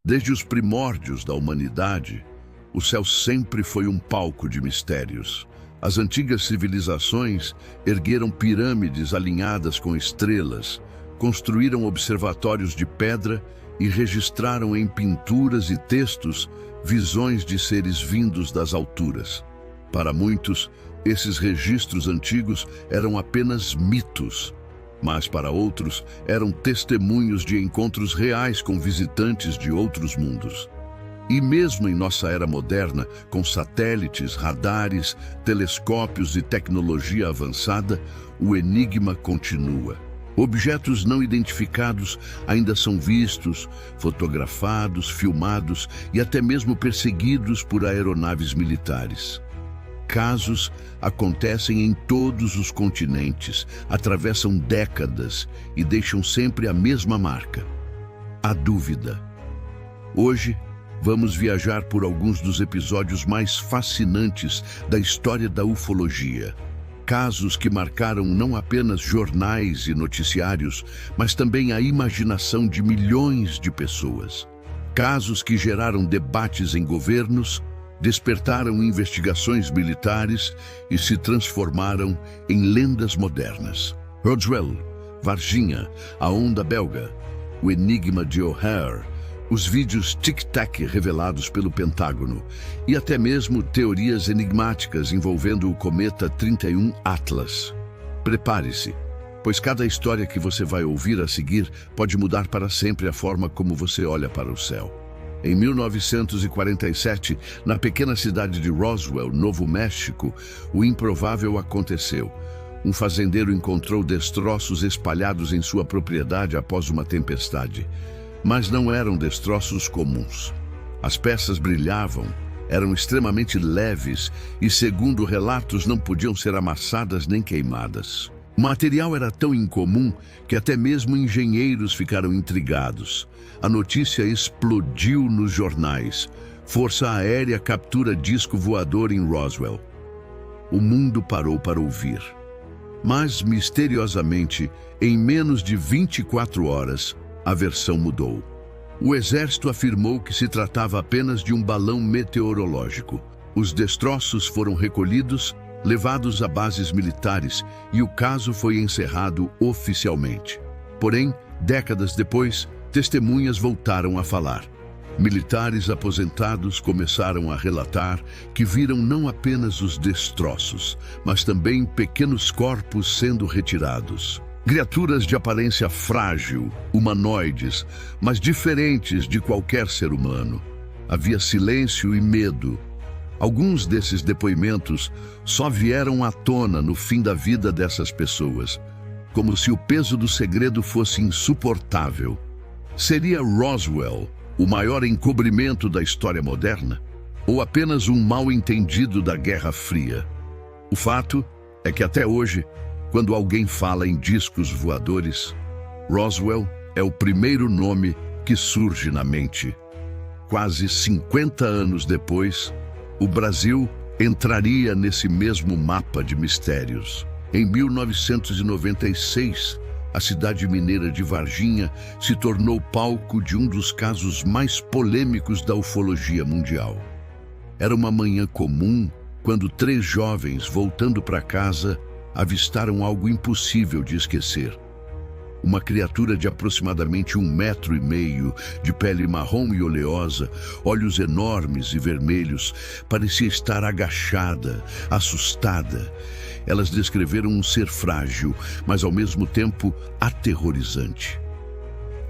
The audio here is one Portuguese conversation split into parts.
Desde os primórdios da humanidade, o céu sempre foi um palco de mistérios. As antigas civilizações ergueram pirâmides alinhadas com estrelas, construíram observatórios de pedra e registraram em pinturas e textos visões de seres vindos das alturas. Para muitos, esses registros antigos eram apenas mitos, mas para outros eram testemunhos de encontros reais com visitantes de outros mundos. E mesmo em nossa era moderna, com satélites, radares, telescópios e tecnologia avançada, o enigma continua. Objetos não identificados ainda são vistos, fotografados, filmados e até mesmo perseguidos por aeronaves militares. Casos acontecem em todos os continentes, atravessam décadas e deixam sempre a mesma marca: a dúvida. Hoje, vamos viajar por alguns dos episódios mais fascinantes da história da ufologia. Casos que marcaram não apenas jornais e noticiários, mas também a imaginação de milhões de pessoas. Casos que geraram debates em governos, despertaram investigações militares e se transformaram em lendas modernas. Roswell, Varginha, a onda belga, o enigma de O'Hare, os vídeos tic-tac revelados pelo Pentágono e até mesmo teorias enigmáticas envolvendo o cometa 31 Atlas. Prepare-se, pois cada história que você vai ouvir a seguir pode mudar para sempre a forma como você olha para o céu. Em 1947, na pequena cidade de Roswell, Novo México, o improvável aconteceu. Um fazendeiro encontrou destroços espalhados em sua propriedade após uma tempestade. Mas não eram destroços comuns. As peças brilhavam, eram extremamente leves e, segundo relatos, não podiam ser amassadas nem queimadas. O material era tão incomum que até mesmo engenheiros ficaram intrigados. A notícia explodiu nos jornais. Força Aérea captura disco voador em Roswell. O mundo parou para ouvir. Mas, misteriosamente, em menos de 24 horas, a versão mudou. O exército afirmou que se tratava apenas de um balão meteorológico. Os destroços foram recolhidos, levados a bases militares e o caso foi encerrado oficialmente. Porém, décadas depois, testemunhas voltaram a falar. Militares aposentados começaram a relatar que viram não apenas os destroços, mas também pequenos corpos sendo retirados. Criaturas de aparência frágil, humanoides, mas diferentes de qualquer ser humano. Havia silêncio e medo. Alguns desses depoimentos só vieram à tona no fim da vida dessas pessoas, como se o peso do segredo fosse insuportável. Seria Roswell o maior encobrimento da história moderna? Ou apenas um mal-entendido da Guerra Fria? O fato é que até hoje, quando alguém fala em discos voadores, Roswell é o primeiro nome que surge na mente. Quase 50 anos depois, o Brasil entraria nesse mesmo mapa de mistérios. Em 1996, a cidade mineira de Varginha se tornou palco de um dos casos mais polêmicos da ufologia mundial. Era uma manhã comum quando 3 jovens, voltando para casa, avistaram algo impossível de esquecer. Uma criatura de aproximadamente 1,5 metros, de pele marrom e oleosa, olhos enormes e vermelhos, parecia estar agachada, assustada. Elas descreveram um ser frágil, mas ao mesmo tempo aterrorizante.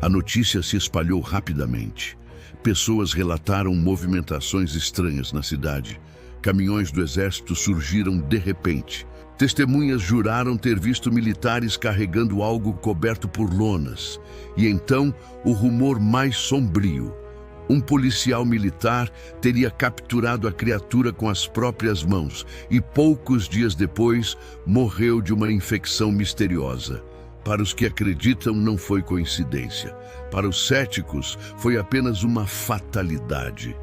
A notícia se espalhou rapidamente. Pessoas relataram movimentações estranhas na cidade. Caminhões do exército surgiram de repente. Testemunhas juraram ter visto militares carregando algo coberto por lonas. E então, o rumor mais sombrio. Um policial militar teria capturado a criatura com as próprias mãos e poucos dias depois morreu de uma infecção misteriosa. Para os que acreditam, não foi coincidência. Para os céticos, foi apenas uma fatalidade.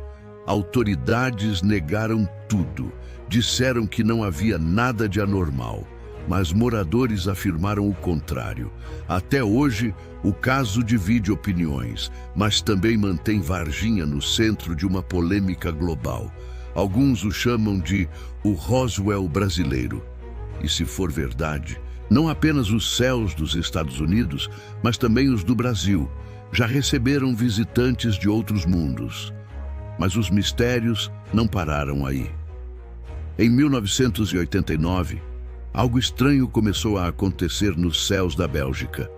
Autoridades negaram tudo. Disseram que não havia nada de anormal. mas moradores afirmaram o contrário. Até hoje, o caso divide opiniões, mas também mantém Varginha no centro de uma polêmica global. Alguns o chamam de o Roswell brasileiro. E se for verdade, não apenas os céus dos Estados Unidos, mas também os do Brasil, já receberam visitantes de outros mundos. Mas os mistérios não pararam aí. Em 1989, algo estranho começou a acontecer nos céus da Bélgica.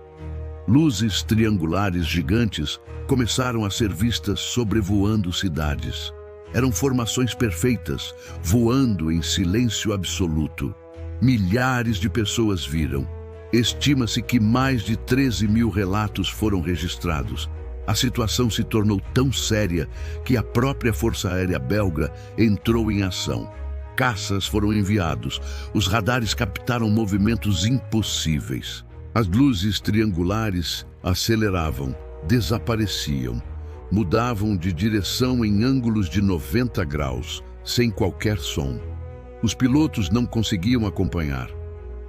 Luzes triangulares gigantes começaram a ser vistas sobrevoando cidades. Eram formações perfeitas, voando em silêncio absoluto. Milhares de pessoas viram. Estima-se que mais de 13 mil relatos foram registrados. A situação se tornou tão séria que a própria Força Aérea Belga entrou em ação. Caças foram enviados. Os radares captaram movimentos impossíveis. As luzes triangulares aceleravam, desapareciam, mudavam de direção em ângulos de 90 graus, sem qualquer som. Os pilotos não conseguiam acompanhar.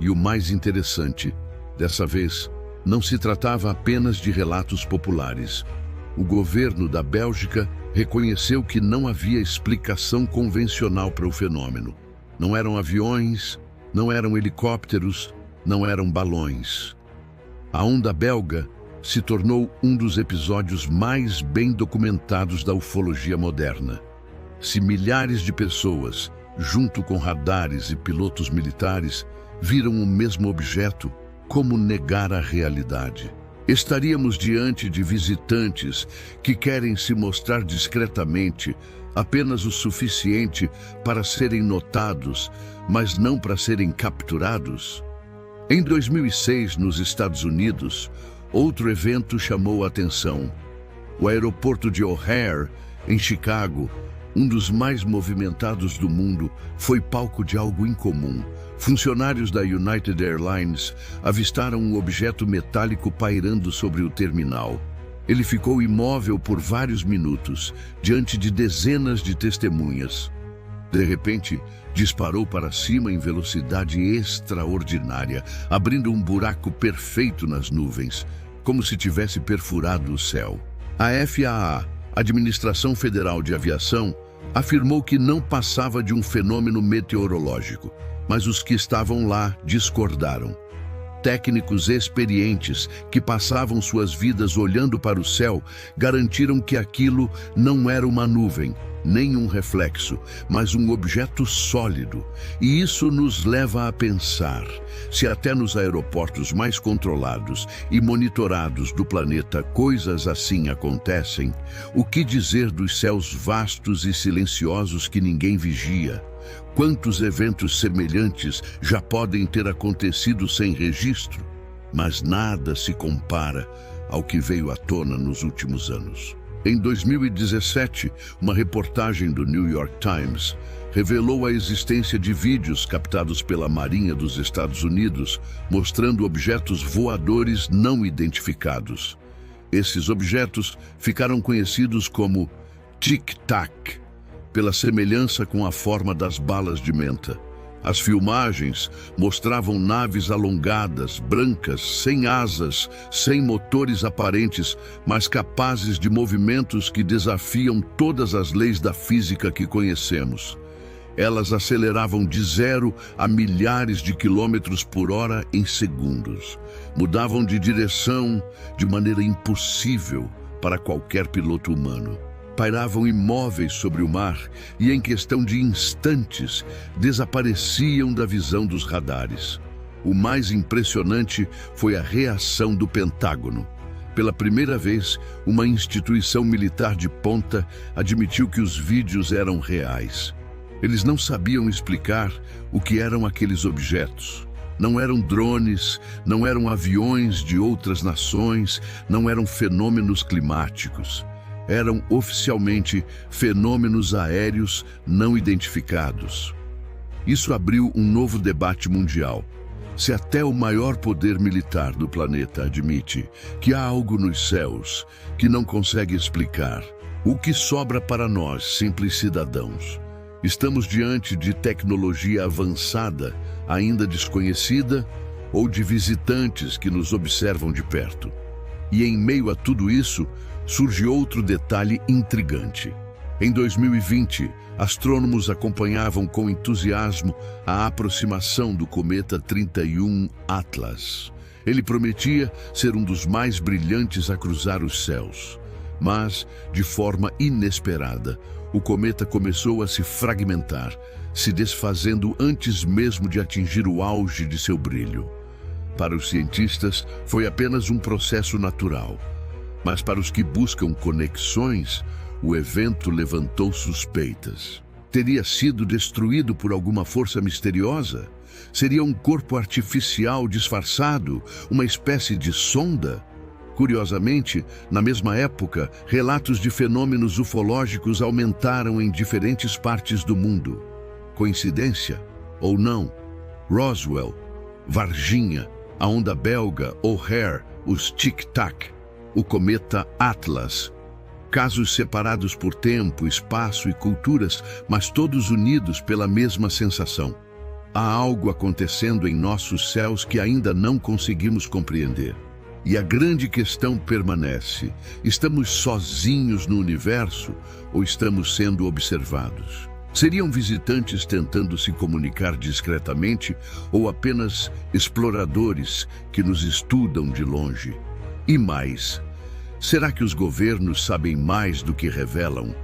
E o mais interessante, dessa vez, não se tratava apenas de relatos populares. O governo da Bélgica reconheceu que não havia explicação convencional para o fenômeno. Não eram aviões, não eram helicópteros, não eram balões. A onda belga se tornou um dos episódios mais bem documentados da ufologia moderna. Se milhares de pessoas, junto com radares e pilotos militares, viram o mesmo objeto, como negar a realidade? Estaríamos diante de visitantes que querem se mostrar discretamente, apenas o suficiente para serem notados, mas não para serem capturados? Em 2006, nos Estados Unidos, outro evento chamou a atenção. O aeroporto de O'Hare, em Chicago, um dos mais movimentados do mundo, foi palco de algo incomum. Funcionários da United Airlines avistaram um objeto metálico pairando sobre o terminal. Ele ficou imóvel por vários minutos, diante de dezenas de testemunhas. De repente, disparou para cima em velocidade extraordinária, abrindo um buraco perfeito nas nuvens, como se tivesse perfurado o céu. A FAA, Administração Federal de Aviação, afirmou que não passava de um fenômeno meteorológico, mas os que estavam lá discordaram. Técnicos experientes que passavam suas vidas olhando para o céu garantiram que aquilo não era uma nuvem, nem um reflexo, mas um objeto sólido. E isso nos leva a pensar, se até nos aeroportos mais controlados e monitorados do planeta coisas assim acontecem, o que dizer dos céus vastos e silenciosos que ninguém vigia? Quantos eventos semelhantes já podem ter acontecido sem registro? Mas nada se compara ao que veio à tona nos últimos anos. Em 2017, uma reportagem do New York Times revelou a existência de vídeos captados pela Marinha dos Estados Unidos mostrando objetos voadores não identificados. Esses objetos ficaram conhecidos como Tic-Tac, pela semelhança com a forma das balas de menta. As filmagens mostravam naves alongadas, brancas, sem asas, sem motores aparentes, mas capazes de movimentos que desafiam todas as leis da física que conhecemos. Elas aceleravam de 0 a milhares de quilômetros por hora em segundos. Mudavam de direção de maneira impossível para qualquer piloto humano. Pairavam imóveis sobre o mar e, em questão de instantes, desapareciam da visão dos radares. O mais impressionante foi a reação do Pentágono. Pela primeira vez, uma instituição militar de ponta admitiu que os vídeos eram reais. Eles não sabiam explicar o que eram aqueles objetos. Não eram drones, não eram aviões de outras nações, não eram fenômenos climáticos. Eram oficialmente fenômenos aéreos não identificados. Isso abriu um novo debate mundial. Se até o maior poder militar do planeta admite que há algo nos céus que não consegue explicar, o que sobra para nós, simples cidadãos? Estamos diante de tecnologia avançada ainda desconhecida ou de visitantes que nos observam de perto. E em meio a tudo isso, surge outro detalhe intrigante. Em 2020, astrônomos acompanhavam com entusiasmo a aproximação do cometa 31 Atlas. Ele prometia ser um dos mais brilhantes a cruzar os céus. Mas, de forma inesperada, o cometa começou a se fragmentar, se desfazendo antes mesmo de atingir o auge de seu brilho. Para os cientistas, foi apenas um processo natural. Mas para os que buscam conexões, o evento levantou suspeitas. Teria sido destruído por alguma força misteriosa? Seria um corpo artificial disfarçado, uma espécie de sonda? Curiosamente, na mesma época, relatos de fenômenos ufológicos aumentaram em diferentes partes do mundo. Coincidência? Ou não? Roswell, Varginha, a onda belga O'Hare, os Tic-Tac, o cometa Atlas. Casos separados por tempo, espaço e culturas, mas todos unidos pela mesma sensação. Há algo acontecendo em nossos céus que ainda não conseguimos compreender. E a grande questão permanece: estamos sozinhos no universo ou estamos sendo observados? Seriam visitantes tentando se comunicar discretamente ou apenas exploradores que nos estudam de longe? E mais, será que os governos sabem mais do que revelam?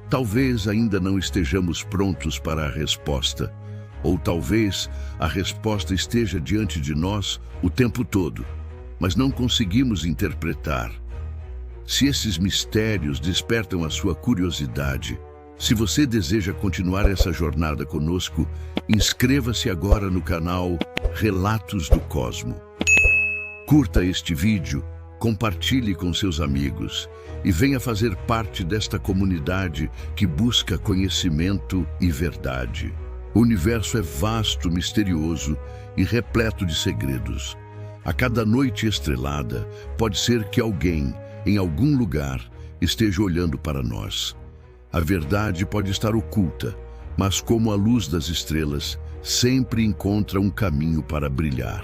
Talvez ainda não estejamos prontos para a resposta. Ou talvez a resposta esteja diante de nós o tempo todo, mas não conseguimos interpretar. Se esses mistérios despertam a sua curiosidade, se você deseja continuar essa jornada conosco, inscreva-se agora no canal Relatos do Cosmo. Curta este vídeo, compartilhe com seus amigos e venha fazer parte desta comunidade que busca conhecimento e verdade. O universo é vasto, misterioso e repleto de segredos. A cada noite estrelada, pode ser que alguém, em algum lugar, esteja olhando para nós. A verdade pode estar oculta, mas como a luz das estrelas, sempre encontra um caminho para brilhar.